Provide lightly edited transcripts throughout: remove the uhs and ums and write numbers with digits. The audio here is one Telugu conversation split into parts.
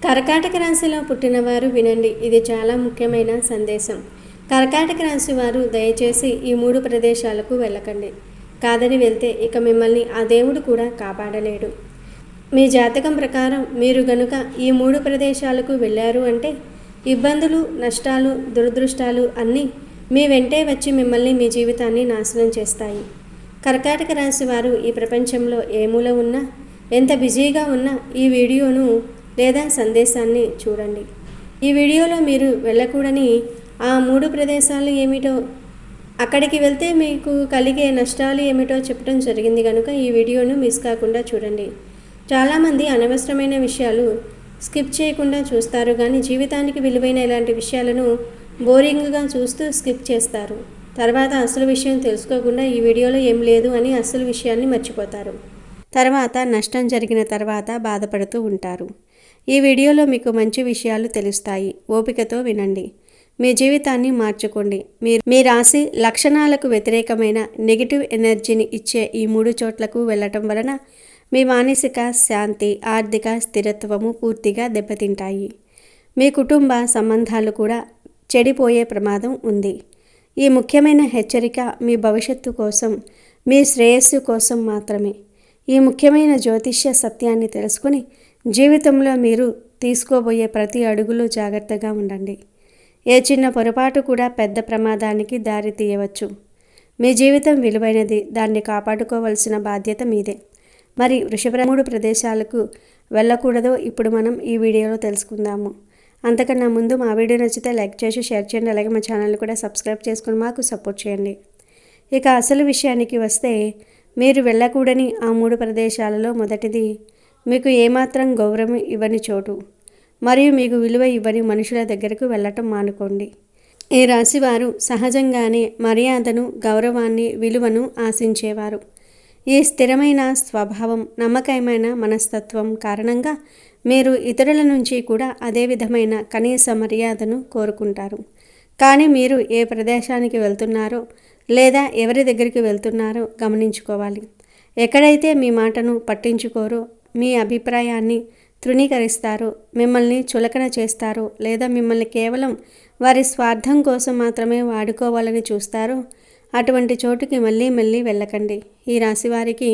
కర్కాటక రాశిలో పుట్టినవారు వినండి, ఇది చాలా ముఖ్యమైన సందేశం. కర్కాటక రాశి వారు దయచేసి ఈ 3 ప్రదేశాలకు వెళ్ళకండి. కాదని వెళ్తే ఇక మిమ్మల్ని ఆ దేవుడు కూడా కాపాడలేడు. మీ జాతకం ప్రకారం మీరు గనుక ఈ 3 ప్రదేశాలకు వెళ్ళారు అంటే ఇబ్బందులు, నష్టాలు, దురదృష్టాలు అన్నీ మీ వెంటే వచ్చి మిమ్మల్ని, మీ జీవితాన్ని నాశనం చేస్తాయి. కర్కాటక రాశి వారు ఈ ప్రపంచంలో ఏ మూల ఉన్నా, ఎంత బిజీగా ఉన్నా ఈ వీడియోను లేదా సందేశాన్ని చూడండి. ఈ వీడియోలో మీరు వెళ్ళకూడని ఆ 3 ప్రదేశాలు ఏమిటో, అక్కడికి వెళ్తే మీకు కలిగే నష్టాలు ఏమిటో చెప్పడం జరిగింది కనుక ఈ వీడియోను మిస్ కాకుండా చూడండి. చాలామంది అనవసరమైన విషయాలు స్కిప్ చేయకుండా చూస్తారు, కానీ జీవితానికి విలువైన ఇలాంటి విషయాలను బోరింగ్గా చూస్తూ స్కిప్ చేస్తారు. తర్వాత అసలు విషయం తెలుసుకోకుండా ఈ వీడియోలో ఏం లేదు అని అసలు విషయాన్ని మర్చిపోతారు. తర్వాత నష్టం జరిగిన తర్వాత బాధపడుతూ ఉంటారు. ఈ వీడియోలో మీకు మంచి విషయాలు తెలుస్తాయి. ఓపికతో వినండి. మీ జీవితాన్ని మార్చుకోండి. మీ రాశి లక్షణాలకు వ్యతిరేకమైన నెగిటివ్ ఎనర్జీని ఇచ్చే ఈ 3 చోట్లకు వెళ్ళటం వలన మీ మానసిక శాంతి, ఆర్థిక స్థిరత్వము పూర్తిగా దెబ్బతింటాయి. మీ కుటుంబ సంబంధాలు కూడా చెడిపోయే ప్రమాదం ఉంది. ఈ ముఖ్యమైన హెచ్చరిక మీ భవిష్యత్తు కోసం, మీ శ్రేయస్సు కోసం మాత్రమే. ఈ ముఖ్యమైన జ్యోతిష్య సత్యాన్ని తెలుసుకుని జీవితంలో మీరు తీసుకోబోయే ప్రతి అడుగులో జాగ్రత్తగా ఉండండి. ఏ చిన్న పొరపాటు కూడా పెద్ద ప్రమాదానికి దారి తీయవచ్చు. మీ జీవితం విలువైనది, దాన్ని కాపాడుకోవాల్సిన బాధ్యత మీదే. మరి వృషభ 3 ప్రదేశాలకు వెళ్ళకూడదో ఇప్పుడు మనం ఈ వీడియోలో తెలుసుకుందాము. అంతకన్నా ముందు మా వీడియో నచ్చితే లైక్ చేసి షేర్ చేయండి. అలాగే మా ఛానల్ని కూడా సబ్స్క్రైబ్ చేసుకుని మాకు సపోర్ట్ చేయండి. ఇక అసలు విషయానికి వస్తే, మీరు వెళ్ళకూడని ఆ 3 ప్రదేశాలలో మొదటిది, మీకు ఏమాత్రం గౌరవం ఇవ్వని చోటు మరియు మీకు విలువ ఇవ్వని మనుషుల దగ్గరకు వెళ్ళటం మానుకోండి. ఈ రాశివారు సహజంగానే మర్యాదను, గౌరవాన్ని, విలువను ఆశించేవారు. ఈ స్థిరమైన స్వభావం, నమ్మకమైన మనస్తత్వం కారణంగా మీరు ఇతరుల నుంచి కూడా అదే విధమైన కనీస మర్యాదను కోరుకుంటారు. కానీ మీరు ఏ ప్రదేశానికి వెళ్తున్నారో లేదా ఎవరి దగ్గరికి వెళ్తున్నారో గమనించుకోవాలి. ఎక్కడైతే మీ మాటను పట్టించుకోరో, మీ అభిప్రాయాన్ని తృణీకరిస్తారో, మిమ్మల్ని చులకన చేస్తారో లేదా మిమ్మల్ని కేవలం వారి స్వార్థం కోసం మాత్రమే వాడుకోవాలని చూస్తారో అటువంటి చోటుకి మళ్ళీ వెళ్ళకండి. ఈ రాశివారికి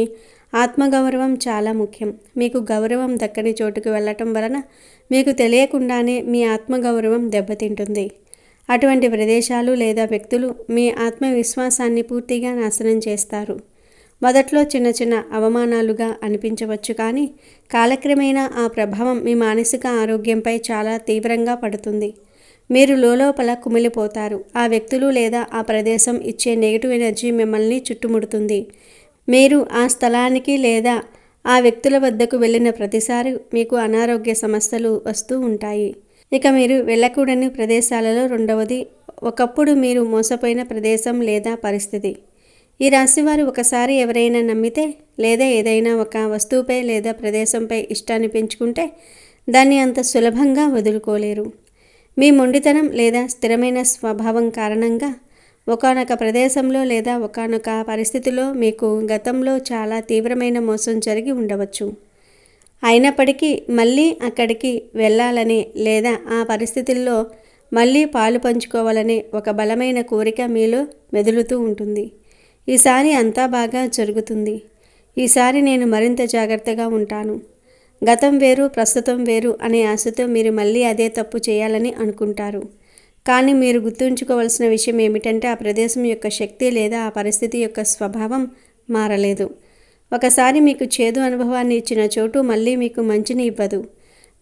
ఆత్మగౌరవం చాలా ముఖ్యం. మీకు గౌరవం దక్కని చోటుకు వెళ్ళటం వలన మీకు తెలియకుండానే మీ ఆత్మగౌరవం దెబ్బతింటుంది. అటువంటి ప్రదేశాలు లేదా వ్యక్తులు మీ ఆత్మవిశ్వాసాన్ని పూర్తిగా నాశనం చేస్తారు. మొదట్లో చిన్న అవమానాలుగా అనిపించవచ్చు, కానీ కాలక్రమేణా ఆ ప్రభావం మీ మానసిక ఆరోగ్యంపై చాలా తీవ్రంగా పడుతుంది. మీరు లోపల కుమిలిపోతారు. ఆ వ్యక్తులు లేదా ఆ ప్రదేశం ఇచ్చే నెగిటివ్ ఎనర్జీ మిమ్మల్ని చుట్టుముడుతుంది. మీరు ఆ స్థలానికి లేదా ఆ వ్యక్తుల వద్దకు వెళ్ళిన ప్రతిసారి మీకు అనారోగ్య సమస్యలు వస్తూ ఉంటాయి. ఇక మీరు వెళ్ళకూడని ప్రదేశాలలో రెండవది, ఒకప్పుడు మీరు మోసపోయిన ప్రదేశం లేదా పరిస్థితి. ఈ రాశివారు ఒకసారి ఎవరైనా నమ్మితే లేదా ఏదైనా ఒక వస్తువుపై లేదా ప్రదేశంపై ఇష్టాన్ని పెంచుకుంటే దాన్ని అంత సులభంగా వదులుకోలేరు. మీ మొండితనం లేదా స్థిరమైన స్వభావం కారణంగా ఒకానొక ప్రదేశంలో లేదా ఒకానొక పరిస్థితిలో మీకు గతంలో చాలా తీవ్రమైన మోసం జరిగి ఉండవచ్చు. అయినప్పటికీ మళ్ళీ అక్కడికి వెళ్ళాలని లేదా ఆ పరిస్థితుల్లో మళ్ళీ పాలు పంచుకోవాలనే ఒక బలమైన కోరిక మీలో మెదులుతూ ఉంటుంది. ఈసారి అంతా బాగా జరుగుతుంది. ఈసారి నేను మరింత జాగ్రత్తగా ఉంటాను. గతం వేరు, ప్రస్తుతం వేరు అనే ఆశతో మీరు మళ్ళీ అదే తప్పు చేయాలని అనుకుంటారు. కానీ మీరు గుర్తుంచుకోవాల్సిన విషయం ఏమిటంటే, ఆ ప్రదేశం యొక్క శక్తి లేదా ఆ పరిస్థితి యొక్క స్వభావం మారలేదు. ఒకసారి మీకు చేదు అనుభవాన్ని ఇచ్చిన చోటు మళ్ళీ మీకు మంచిని ఇవ్వదు.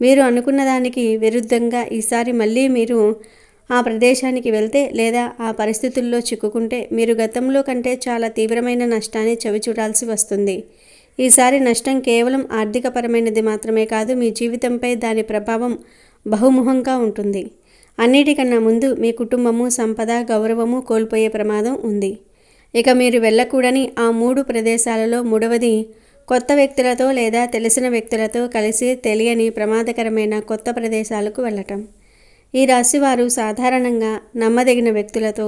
మీరు అనుకున్న దానికి విరుద్ధంగా ఈసారి మళ్ళీ మీరు ఆ ప్రదేశానికి వెళ్తే లేదా ఆ పరిస్థితుల్లో చిక్కుకుంటే మీరు గతంలో కంటే చాలా తీవ్రమైన నష్టాన్ని చవిచూడాల్సి వస్తుంది. ఈసారి నష్టం కేవలం ఆర్థికపరమైనది మాత్రమే కాదు, మీ జీవితంపై దాని ప్రభావం బహుముఖంగా ఉంటుంది. అన్నిటికన్నా ముందు మీ కుటుంబము, సంపద, గౌరవము కోల్పోయే ప్రమాదం ఉంది. ఇక మీరు వెళ్ళకూడని ఆ 3 ప్రదేశాలలో మూడవది, కొత్త వ్యక్తులతో లేదా తెలిసిన వ్యక్తులతో కలిసి తెలియని ప్రమాదకరమైన కొత్త ప్రదేశాలకు వెళ్ళటం. ఈ రాశివారు సాధారణంగా నమ్మదగిన వ్యక్తులతో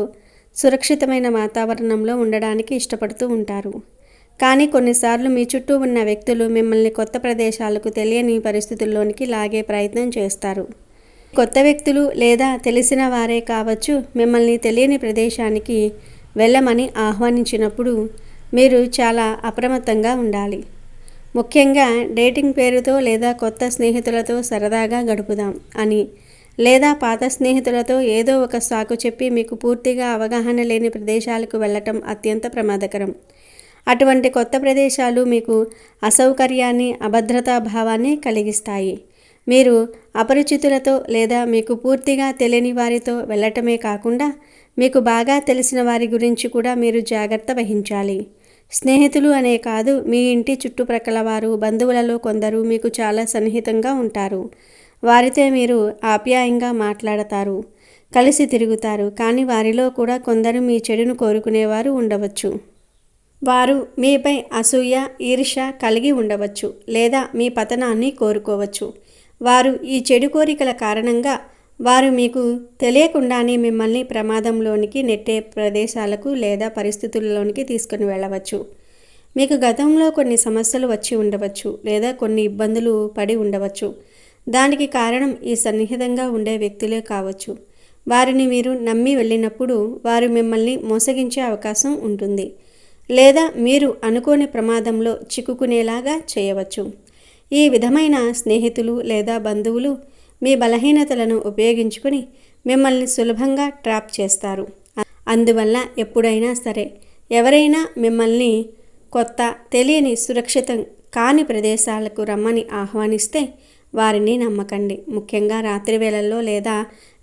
సురక్షితమైన వాతావరణంలో ఉండడానికి ఇష్టపడుతూ ఉంటారు. కానీ కొన్నిసార్లు మీ చుట్టూ ఉన్న వ్యక్తులు మిమ్మల్ని కొత్త ప్రదేశాలకు తెలియని పరిస్థితుల్లోనికి లాగే ప్రయత్నం చేస్తారు. కొత్త వ్యక్తులు లేదా తెలిసిన వారే కావచ్చు మిమ్మల్ని తెలియని ప్రదేశానికి వెళ్ళమని ఆహ్వానించినప్పుడు మీరు చాలా అప్రమత్తంగా ఉండాలి. ముఖ్యంగా డేటింగ్ పేరుతో లేదా కొత్త స్నేహితులతో సరదాగా గడుపుదాం అని, లేదా పాత స్నేహితులతో ఏదో ఒక సాకు చెప్పి మీకు పూర్తిగా అవగాహన లేని ప్రదేశాలకు వెళ్ళటం అత్యంత ప్రమాదకరం. అటువంటి కొత్త ప్రదేశాలు మీకు అసౌకర్యాన్ని, అభద్రతా భావాన్ని కలిగిస్తాయి. మీరు అపరిచితులతో లేదా మీకు పూర్తిగా తెలియని వారితో వెళ్ళటమే కాకుండా మీకు బాగా తెలిసిన వారి గురించి కూడా మీరు జాగ్రత్త వహించాలి. స్నేహితులు అనే కాదు, మీ ఇంటి చుట్టుప్రక్కల వారు, బంధువులలో కొందరు మీకు చాలా సన్నిహితంగా ఉంటారు. వారితో మీరు ఆప్యాయంగా మాట్లాడతారు, కలిసి తిరుగుతారు. కానీ వారిలో కూడా కొందరు మీ చెడును కోరుకునేవారు ఉండవచ్చు. వారు మీపై అసూయ, ఈర్ష్య కలిగి ఉండవచ్చు లేదా మీ పతనాన్ని కోరుకోవచ్చు. వారు ఈ చెడు కోరికల కారణంగా వారు మీకు తెలియకుండానే మిమ్మల్ని ప్రమాదంలోనికి నెట్టే ప్రదేశాలకు లేదా పరిస్థితుల్లోనికి తీసుకుని వెళ్ళవచ్చు. మీకు గతంలో కొన్ని సమస్యలు వచ్చి ఉండవచ్చు లేదా కొన్ని ఇబ్బందులు పడి ఉండవచ్చు. దానికి కారణం ఈ సన్నిహితంగా ఉండే వ్యక్తులే కావచ్చు. వారిని మీరు నమ్మి వెళ్ళినప్పుడు వారు మిమ్మల్ని మోసగించే అవకాశం ఉంటుంది లేదా మీరు అనుకోని ప్రమాదంలో చిక్కుకునేలాగా చేయవచ్చు. ఈ విధమైన స్నేహితులు లేదా బంధువులు మీ బలహీనతలను ఉపయోగించుకుని మిమ్మల్ని సులభంగా ట్రాప్ చేస్తారు. అందువల్ల ఎప్పుడైనా సరే ఎవరైనా మిమ్మల్ని కొత్త, తెలియని, సురక్షితం కాని ప్రదేశాలకు రమ్మని ఆహ్వానిస్తే వారిని నమ్మకండి. ముఖ్యంగా రాత్రి వేళల్లో లేదా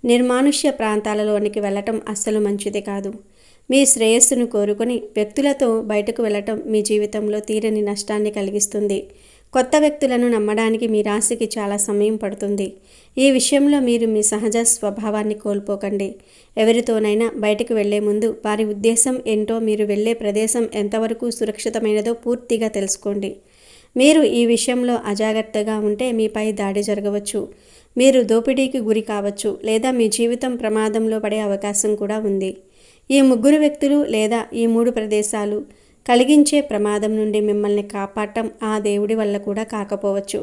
నిర్మానుష్య ప్రాంతాలలోనికి వెళ్ళటం అస్సలు మంచిది కాదు. మీ శ్రేయస్సును కోరుకొని వ్యక్తులతో బయటకు వెళ్ళటం మీ జీవితంలో తీరని నష్టాన్ని కలిగిస్తుంది. కొత్త వ్యక్తులను నమ్మడానికి మీ రాశికి చాలా సమయం పడుతుంది. ఈ విషయంలో మీరు మీ సహజ స్వభావాన్ని కోల్పోకండి. ఎవరితోనైనా బయటకు వెళ్లే ముందు వారి ఉద్దేశం ఏంటో, మీరు వెళ్ళే ప్రదేశం ఎంతవరకు సురక్షితమైనదో పూర్తిగా తెలుసుకోండి. మీరు ఈ విషయంలో అజాగ్రత్తగా ఉంటే మీపై దాడి జరగవచ్చు, మీరు దోపిడీకి గురి కావచ్చు లేదా మీ జీవితం ప్రమాదంలో పడే అవకాశం కూడా ఉంది. ఈ ముగ్గురు వ్యక్తులు లేదా ఈ 3 ప్రదేశాలు కలిగించే ప్రమాదం నుండి మిమ్మల్ని కాపాడటం ఆ దేవుడి వల్ల కూడా కాకపోవచ్చు.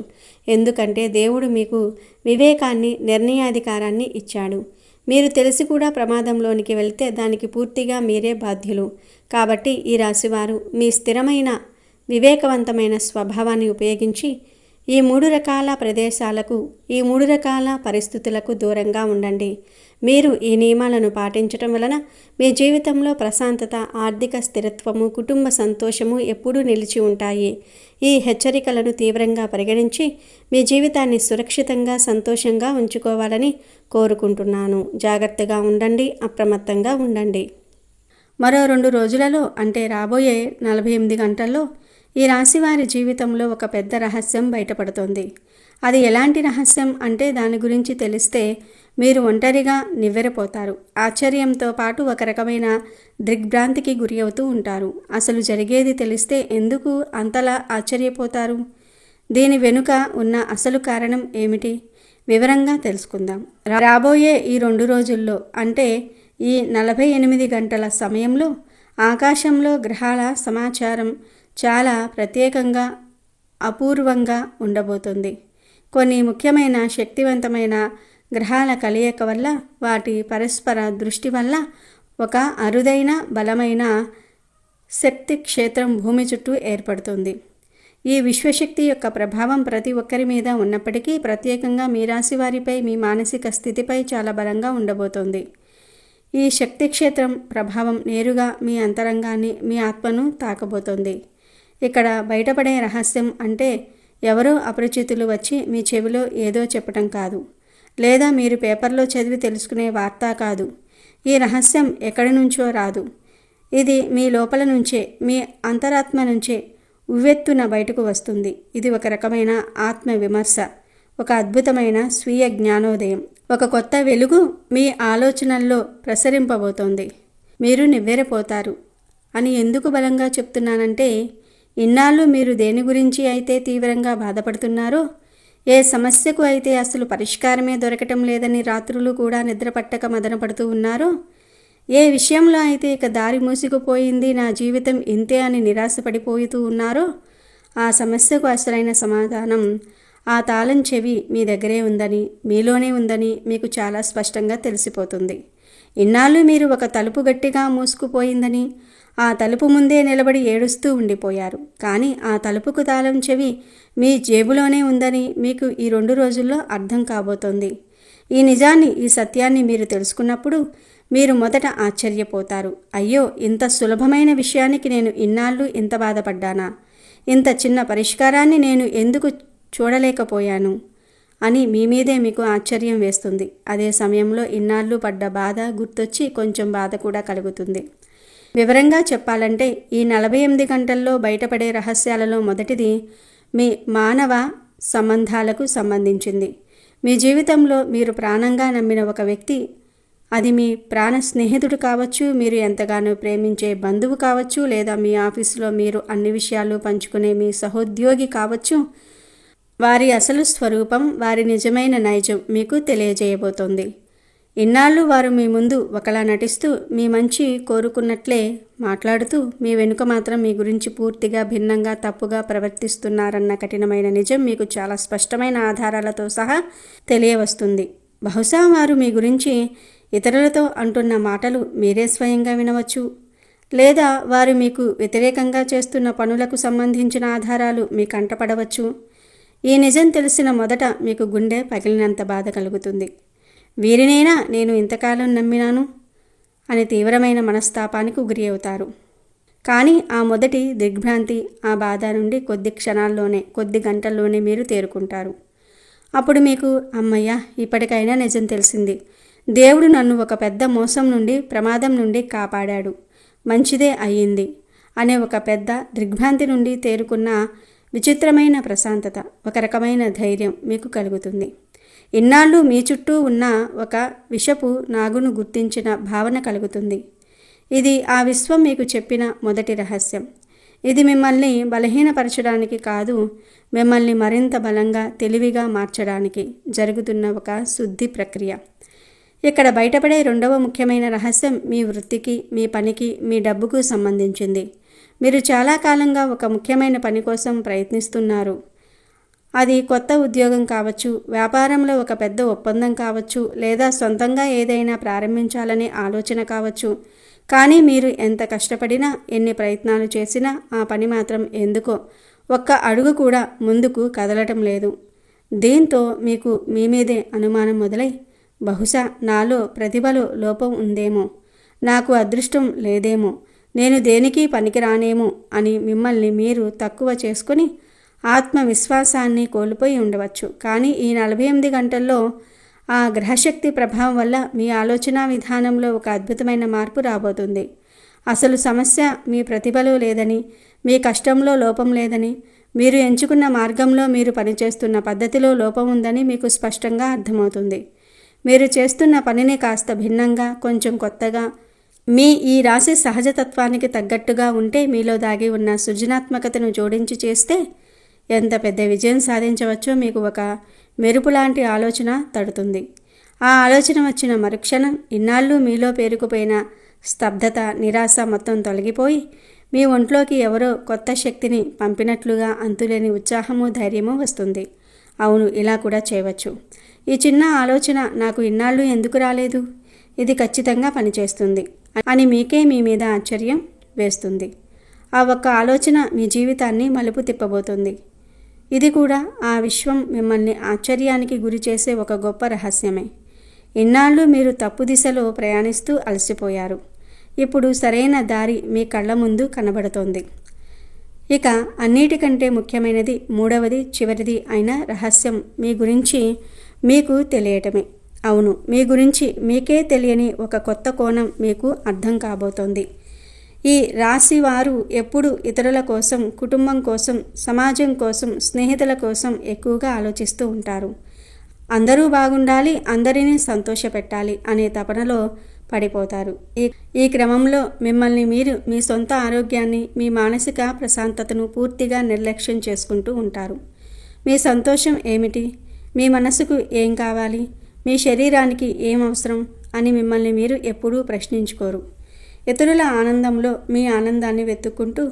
ఎందుకంటే దేవుడు మీకు వివేకాన్ని, నిర్ణయాధికారాన్ని ఇచ్చాడు. మీరు తెలిసి కూడా ప్రమాదంలోనికి వెళ్తే దానికి పూర్తిగా మీరే బాధ్యులు. కాబట్టి ఈ రాశివారు మీ స్థిరమైన, వివేకవంతమైన స్వభావాన్ని ఉపయోగించి ఈ 3 రకాల ప్రదేశాలకు, ఈ 3 రకాల పరిస్థితులకు దూరంగా ఉండండి. మీరు ఈ నియమాలను పాటించటం వలన మీ జీవితంలో ప్రశాంతత, ఆర్థిక స్థిరత్వము, కుటుంబ సంతోషము ఎప్పుడూ నిలిచి ఉంటాయి. ఈ హెచ్చరికలను తీవ్రంగా పరిగణించి మీ జీవితాన్ని సురక్షితంగా, సంతోషంగా ఉంచుకోవాలని కోరుకుంటున్నాను. జాగ్రత్తగా ఉండండి, అప్రమత్తంగా ఉండండి. మరో 2 రోజులలో అంటే రాబోయే 48 గంటల్లో ఈ రాశివారి జీవితంలో ఒక పెద్ద రహస్యం బయటపడుతోంది. అది ఎలాంటి రహస్యం అంటే దాని గురించి తెలిస్తే మీరు ఒంటరిగా నివ్వెరపోతారు. ఆశ్చర్యంతో పాటు ఒక రకమైన దిగ్భ్రాంతికి గురి అవుతూ ఉంటారు. అసలు జరిగేది తెలిస్తే ఎందుకు అంతలా ఆశ్చర్యపోతారు? దీని వెనుక ఉన్న అసలు కారణం ఏమిటి? వివరంగా తెలుసుకుందాం. రాబోయే ఈ 2 రోజుల్లో అంటే ఈ 48 గంటల సమయంలో ఆకాశంలో గ్రహాల సమాచారం చాలా ప్రత్యేకంగా, అపూర్వంగా ఉండబోతుంది. కొన్ని ముఖ్యమైన శక్తివంతమైన గ్రహాల కలయిక వల్ల, వాటి పరస్పర దృష్టి వల్ల ఒక అరుదైన, బలమైన శక్తి క్షేత్రం భూమి చుట్టూ ఏర్పడుతుంది. ఈ విశ్వశక్తి యొక్క ప్రభావం ప్రతి ఒక్కరి మీద ఉన్నప్పటికీ ప్రత్యేకంగా మీ రాశి వారిపై, మీ మానసిక స్థితిపై చాలా బలంగా ఉండబోతోంది. ఈ శక్తి క్షేత్రం ప్రభావం నేరుగా మీ అంతరంగాన్ని, మీ ఆత్మను తాకబోతోంది. ఇక్కడ బయటపడే రహస్యం అంటే ఎవరో అపరిచితులు వచ్చి మీ చెవిలో ఏదో చెప్పటం కాదు, లేదా మీరు పేపర్లో చదివి తెలుసుకునే వార్త కాదు. ఈ రహస్యం ఎక్కడి నుంచో రాదు. ఇది మీ లోపల నుంచే, మీ అంతరాత్మ నుంచే ఉవ్వెత్తున బయటకు వస్తుంది. ఇది ఒక రకమైన ఆత్మ విమర్శ, ఒక అద్భుతమైన స్వీయ జ్ఞానోదయం, ఒక కొత్త వెలుగు మీ ఆలోచనల్లో ప్రసరింపబోతోంది. మీరు నివ్వెరపోతారు అని ఎందుకు బలంగా చెప్తున్నానంటే, ఇన్నాళ్ళు మీరు దేని గురించి అయితే తీవ్రంగా బాధపడుతున్నారో, ఏ సమస్యకు అయితే అసలు పరిష్కారమే దొరకటం లేదని రాత్రులు కూడా నిద్రపట్టక మదనపడుతూ ఉన్నారో, ఏ విషయంలో అయితే ఇక దారి మూసుకుపోయింది, నా జీవితం ఇంతే అని నిరాశపడిపోతూ ఉన్నారో ఆ సమస్యకు అసలైన సమాధానం ఆ తాళం చెవి మీ దగ్గరే ఉందని, మీలోనే ఉందని మీకు చాలా స్పష్టంగా తెలిసిపోతుంది. ఇన్నాళ్ళు మీరు ఒక తలుపు గట్టిగా మూసుకుపోయిందని ఆ తలుపు ముందే నిలబడి ఏడుస్తూ ఉండిపోయారు. కానీ ఆ తలుపుకు తాళం చెవి మీ జేబులోనే ఉందని మీకు ఈ 2 రోజుల్లో అర్థం కాబోతోంది. ఈ నిజాన్ని, ఈ సత్యాన్ని మీరు తెలుసుకున్నప్పుడు మీరు మొదట ఆశ్చర్యపోతారు. అయ్యో, ఇంత సులభమైన విషయానికి నేను ఇన్నాళ్ళు ఇంత బాధపడ్డానా? ఇంత చిన్న పరిష్కారాన్ని నేను ఎందుకు చూడలేకపోయాను అని మీ మీదే మీకు ఆశ్చర్యం వేస్తుంది. అదే సమయంలో ఇన్నాళ్ళు పడ్డ బాధ గుర్తొచ్చి కొంచెం బాధ కూడా కలుగుతుంది. వివరంగా చెప్పాలంటే ఈ 48 గంటల్లో బయటపడే రహస్యాలలో మొదటిది మీ మానవ సంబంధాలకు సంబంధించింది. మీ జీవితంలో మీరు ప్రాణంగా నమ్మిన ఒక వ్యక్తి, అది మీ ప్రాణ స్నేహితుడు కావచ్చు, మీరు ఎంతగానో ప్రేమించే బంధువు కావచ్చు, లేదా మీ ఆఫీసులో మీరు అన్ని విషయాలు పంచుకునే మీ సహోద్యోగి కావచ్చు, వారి అసలు స్వరూపం, వారి నిజమైన నైజం మీకు తెలియజేయబోతోంది. ఇన్నాళ్ళు వారు మీ ముందు ఒకలా నటిస్తూ మీ మంచి కోరుకున్నట్లే మాట్లాడుతూ మీ వెనుక మాత్రం మీ గురించి పూర్తిగా భిన్నంగా తప్పుగా ప్రవర్తిస్తున్నారన్న కఠినమైన నిజం మీకు చాలా స్పష్టమైన ఆధారాలతో సహా తెలియవస్తుంది. బహుశా వారు మీ గురించి ఇతరులతో అంటున్న మాటలు మీరే స్వయంగా వినవచ్చు, లేదా వారు మీకు వ్యతిరేకంగా చేస్తున్న పనులకు సంబంధించిన ఆధారాలు మీ కంటపడవచ్చు. ఈ నిజం తెలిసిన మొదట మీకు గుండె పగిలినంత బాధ కలుగుతుంది. వీరినైనా నేను ఇంతకాలం నమ్మినాను అని తీవ్రమైన మనస్తాపానికి గురి అవుతారు. కానీ ఆ మొదటి దిగ్భ్రాంతి, ఆ బాధ నుండి కొద్ది గంటల్లోనే మీరు తేరుకుంటారు. అప్పుడు మీకు అమ్మయ్య, ఇప్పటికైనా నిజం తెలిసింది, దేవుడు నన్ను ఒక పెద్ద మోసం నుండి, ప్రమాదం నుండి కాపాడాడు, మంచిదే అయ్యింది అనే ఒక పెద్ద దిగ్భ్రాంతి నుండి తేరుకున్న విచిత్రమైన ప్రశాంతత, ఒక రకమైన ధైర్యం మీకు కలుగుతుంది. ఇన్నాళ్ళు మీ చుట్టూ ఉన్న ఒక విషపు నాగును గుర్తించిన భావన కలుగుతుంది. ఇది ఆ విశ్వం మీకు చెప్పిన మొదటి రహస్యం. ఇది మిమ్మల్ని బలహీనపరచడానికి కాదు, మిమ్మల్ని మరింత బలంగా, తెలివిగా మార్చడానికి జరుగుతున్న ఒక శుద్ధి ప్రక్రియ. ఇక్కడ బయటపడే రెండవ ముఖ్యమైన రహస్యం మీ వృత్తికి, మీ పనికి, మీ డబ్బుకు సంబంధించింది. మీరు చాలా కాలంగా ఒక ముఖ్యమైన పని కోసం ప్రయత్నిస్తున్నారు. అది కొత్త ఉద్యోగం కావచ్చు, వ్యాపారంలో ఒక పెద్ద ఒప్పందం కావచ్చు, లేదా సొంతంగా ఏదైనా ప్రారంభించాలనే ఆలోచన కావచ్చు. కానీ మీరు ఎంత కష్టపడినా, ఎన్ని ప్రయత్నాలు చేసినా ఆ పని మాత్రం ఎందుకో ఒక్క అడుగు కూడా ముందుకు కదలటం లేదు. దీంతో మీకు మీ మీదే అనుమానం మొదలై, బహుశా నాలో ప్రతిభలో లోపం ఉందేమో, నాకు అదృష్టం లేదేమో, నేను దేనికి పనికిరానేమో అని మిమ్మల్ని మీరు తక్కువ చేసుకుని ఆత్మవిశ్వాసాన్ని కోల్పోయి ఉండవచ్చు. కానీ ఈ 48 గంటల్లో ఆ గ్రహశక్తి ప్రభావం వల్ల మీ ఆలోచన విధానంలో ఒక అద్భుతమైన మార్పు రాబోతుంది. అసలు సమస్య మీ ప్రతిభలో లేదని, మీ కష్టంలో లోపం లేదని, మీరు ఎంచుకున్న మార్గంలో, మీరు పనిచేస్తున్న పద్ధతిలో లోపం ఉందని మీకు స్పష్టంగా అర్థమవుతుంది. మీరు చేస్తున్న పనిని కాస్త భిన్నంగా, కొంచెం కొత్తగా, మీ ఈ రాశి సహజతత్వానికి తగ్గట్టుగా ఉంటే, మీలో దాగి ఉన్న సృజనాత్మకతను జోడించి చేస్తే ఎంత పెద్ద విజయం సాధించవచ్చో మీకు ఒక మెరుపులాంటి ఆలోచన తడుతుంది. ఆ ఆలోచన వచ్చిన మరుక్షణం ఇన్నాళ్ళు మీలో పేరుకుపోయిన స్తబ్దత, నిరాశ మొత్తం తొలగిపోయి మీ ఒంట్లోకి ఎవరో కొత్త శక్తిని పంపినట్లుగా అంతులేని ఉత్సాహము, ధైర్యము వస్తుంది. అవును, ఇలా కూడా చేయవచ్చు. ఈ చిన్న ఆలోచన నాకు ఇన్నాళ్ళు ఎందుకు రాలేదు, ఇది ఖచ్చితంగా పనిచేస్తుంది అని మీకే మీ మీద ఆశ్చర్యం వేస్తుంది. ఆ ఒక్క ఆలోచన మీ జీవితాన్ని మలుపు తిప్పబోతుంది. ఇది కూడా ఆ విశ్వం మిమ్మల్ని ఆశ్చర్యానికి గురి చేసే ఒక గొప్ప రహస్యమే. ఇన్నాళ్ళు మీరు తప్పు దిశలో ప్రయాణిస్తూ అలసిపోయారు. ఇప్పుడు సరైన దారి మీ కళ్ళ ముందు కనబడుతోంది. ఇక అన్నిటికంటే ముఖ్యమైనది, మూడవది, చివరిది అయిన రహస్యం మీ గురించి మీకు తెలియటమే. అవును, మీ గురించి మీకే తెలియని ఒక కొత్త కోణం మీకు అర్థం కాబోతోంది. ఈ రాశి వారు ఎప్పుడు ఇతరుల కోసం, కుటుంబం కోసం, సమాజం కోసం, స్నేహితుల కోసం ఎక్కువగా ఆలోచిస్తూ ఉంటారు. అందరూ బాగుండాలి, అందరినీ సంతోషపెట్టాలి అనే తపనలో పడిపోతారు. ఈ క్రమంలో మిమ్మల్ని మీరు, మీ సొంత ఆరోగ్యాన్ని, మీ మానసిక ప్రశాంతతను పూర్తిగా నిర్లక్ష్యం చేసుకుంటూ ఉంటారు. మీ సంతోషం ఏమిటి, మీ మనసుకు ఏం కావాలి, మీ శరీరానికి ఏం అవసరం అని మిమ్మల్ని మీరు ఎప్పుడూ ప్రశ్నించుకోరు. ఇతరుల ఆనందంలో మీ ఆనందాన్ని వెతుక్కుంటూ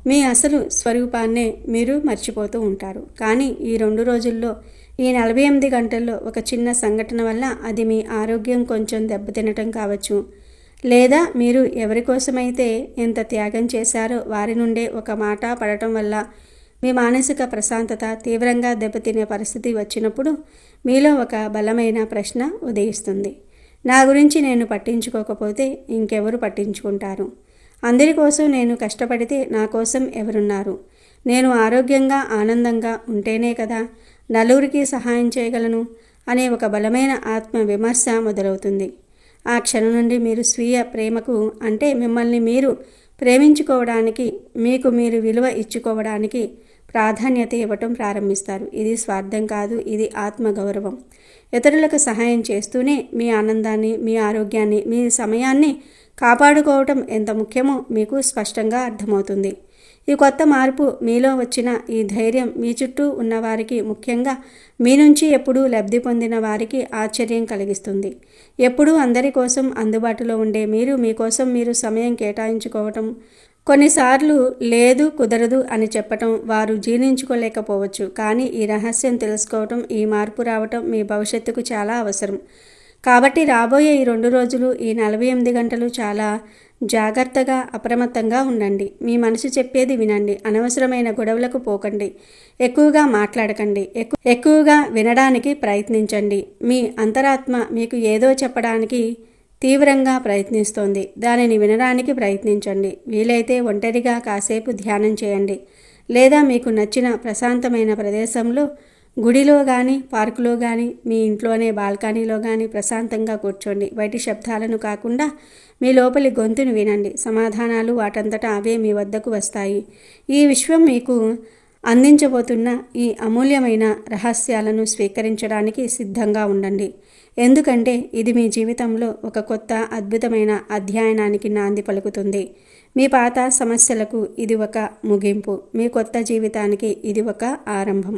మీ అసలు స్వరూపాన్నే మీరు మర్చిపోతూ ఉంటారు. కానీ ఈ 2 రోజుల్లో, ఈ 48 గంటల్లో ఒక చిన్న సంఘటన వల్ల, అది మీ ఆరోగ్యం కొంచెం దెబ్బతినటం కావచ్చు, లేదా మీరు ఎవరికోసమైతే ఎంత త్యాగం చేశారో వారి నుండే ఒక మాట పడటం వల్ల మీ మానసిక ప్రశాంతత తీవ్రంగా దెబ్బతినే పరిస్థితి వచ్చినప్పుడు మీలో ఒక బలమైన ప్రశ్న ఉదయిస్తుంది. నా గురించి నేను పట్టించుకోకపోతే ఇంకెవరు పట్టించుకుంటారు? అందరి కోసం నేను కష్టపడితే నా కోసం ఎవరున్నారు? నేను ఆరోగ్యంగా ఆనందంగా ఉంటేనే కదా నలుగురికి సహాయం చేయగలను అనే ఒక బలమైన ఆత్మ విమర్శ మొదలవుతుంది. ఆ క్షణం నుండి మీరు స్వీయ ప్రేమకు, అంటే మిమ్మల్ని మీరు ప్రేమించుకోవడానికి, మీకు మీరు విలువ ఇచ్చుకోవడానికి ప్రాధాన్యత ఇవ్వటం ప్రారంభిస్తారు. ఇది స్వార్థం కాదు, ఇది ఆత్మగౌరవం. ఇతరులకు సహాయం చేస్తూనే మీ ఆనందాన్ని, మీ ఆరోగ్యాన్ని, మీ సమయాన్ని కాపాడుకోవటం ఎంత ముఖ్యమో మీకు స్పష్టంగా అర్థమవుతుంది. ఈ కొత్త మార్పు మీలో వచ్చిన ఈ ధైర్యం మీ చుట్టూ ఉన్నవారికి, ముఖ్యంగా మీ నుంచి ఎప్పుడూ లబ్ధి పొందిన వారికి ఆశ్చర్యం కలిగిస్తుంది. ఎప్పుడూ అందరి కోసం అందుబాటులో ఉండే మీరు, మీకోసం మీరు సమయం కేటాయించుకోవటం, కొన్నిసార్లు లేదు, కుదరదు అని చెప్పటం వారు జీర్ణించుకోలేకపోవచ్చు. కానీ ఈ రహస్యం తెలుసుకోవటం, ఈ మార్పు రావటం మీ భవిష్యత్తుకు చాలా అవసరం. కాబట్టి రాబోయే ఈ 2 రోజులు, ఈ 48 గంటలు చాలా జాగ్రత్తగా, అప్రమత్తంగా ఉండండి. మీ మనసు చెప్పేది వినండి. అనవసరమైన గొడవలకు పోకండి. ఎక్కువగా మాట్లాడకండి. ఎక్కువగా వినడానికి ప్రయత్నించండి. మీ అంతరాత్మ మీకు ఏదో చెప్పడానికి తీవ్రంగా ప్రయత్నిస్తోంది. దానిని వినడానికి ప్రయత్నించండి. వీలైతే ఒంటరిగా కాసేపు ధ్యానం చేయండి, లేదా మీకు నచ్చిన ప్రశాంతమైన ప్రదేశంలో, గుడిలో కానీ, పార్కులో కానీ, మీ ఇంట్లోనే బాల్కనీలో కానీ ప్రశాంతంగా కూర్చోండి. బయటి శబ్దాలను కాకుండా మీ లోపలి గొంతును వినండి. సమాధానాలు వాటంతటా అవే మీ వద్దకు వస్తాయి. ఈ విశ్వం మీకు అందించబోతున్న ఈ అమూల్యమైన రహస్యాలను స్వీకరించడానికి సిద్ధంగా ఉండండి. ఎందుకంటే ఇది మీ జీవితంలో ఒక కొత్త అద్భుతమైన అధ్యయనానికి నాంది పలుకుతుంది. మీ పాత సమస్యలకు ఇది ఒక ముగింపు. మీ కొత్త జీవితానికి ఇది ఒక ఆరంభం.